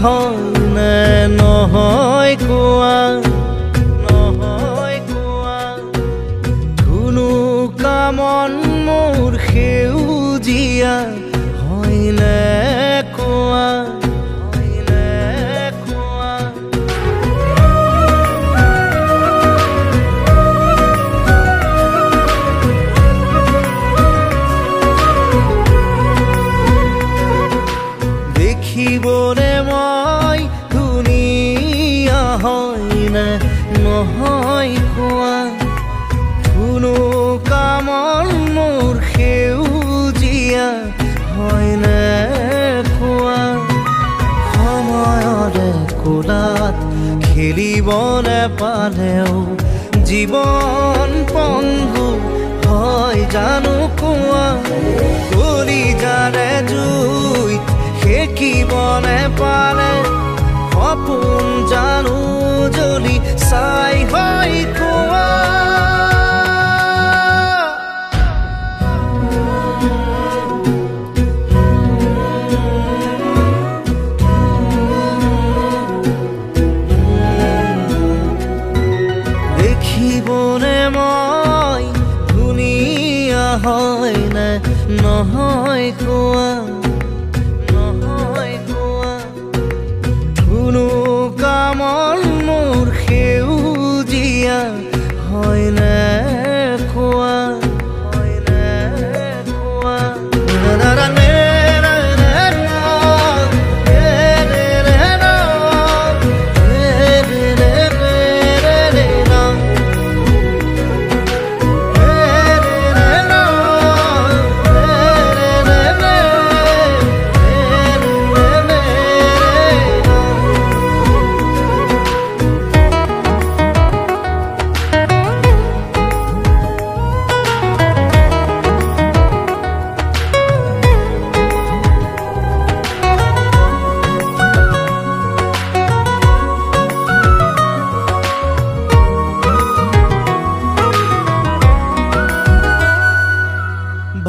হয় নে নহয় কোৱা ধুনু কামন মোৰ সেউজীয়া হয় নে কোৱা দেখিবনে মই ধুনীয়া হয় নে নহয় কোৱা ধুনু কামন মোৰ সেউজীয়া হয় নে কোৱা সময়ৰে কোলাত খেলিব নেপালেও জীৱন পংগু হয় জানো কোৱা কলিজাৰে জুইত সেকিব নেপালে সপোন জানো জ্বলি চাই হয় কোৱা দেখিবনে মই ধুনীয়া হয় নে নহয় কোৱা ধুনু কামন মোৰ সেউজীয়া হয় নে কোৱা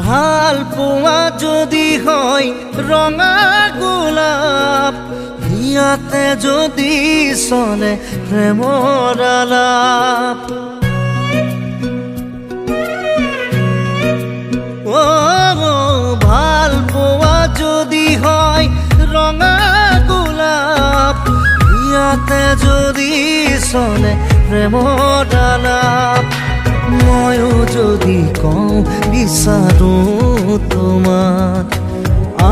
ভাল পোৱা যদি হয় ৰঙা গোলাপ ইয়াতে যদি চলে প্ৰেমৰ আলাপ ভাল পোৱা যদি হয় ৰঙা গোলাপ ইয়াতে যদি চলে প্ৰেমৰ আলাপ ময়ো যদি কওঁ বিচাৰো তোমাক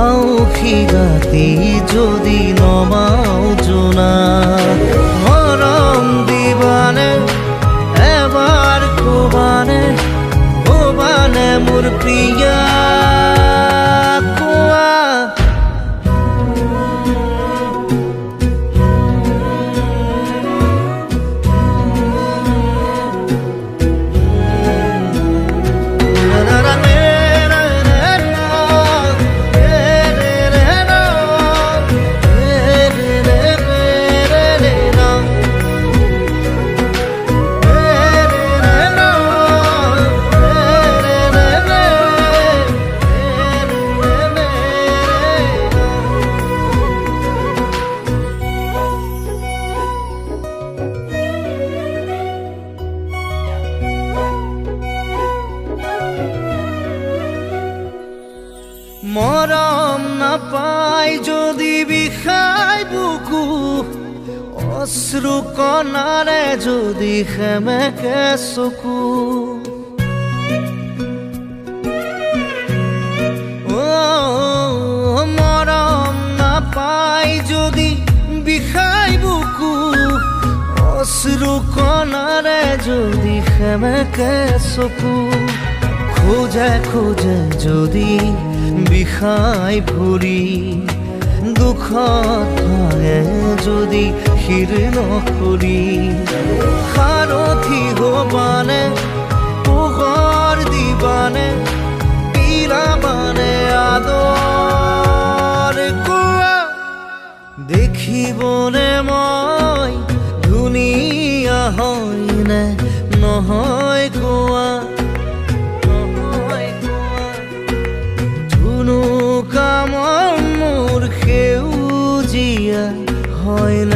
আউসী ৰাতি যদি নমাও জোনাক মৰম দিবানে এবাৰ কবানে মোৰ প্ৰিয়া কোৱা মৰম নাপাই যদি বিষাই বুকু অশ্ৰু কণাৰে যদি সেমেকে চকু মৰম নাপাই যদি বিষাই বুকু অশ্ৰু কণাৰে যদি সেমেকে চকু খোজে খোজে যদি বিষাই ভৰি দুখত ভাঙে যদি শিৰ নকৰি সাৰথি হবানে পোহৰ দিবানে পিলাবানে আদৰ কোৱা দেখিবনে মই ধুনীয়া হয় নে নহয় কোৱা ধুনু কামন মোৰ সেউজীয়া হয়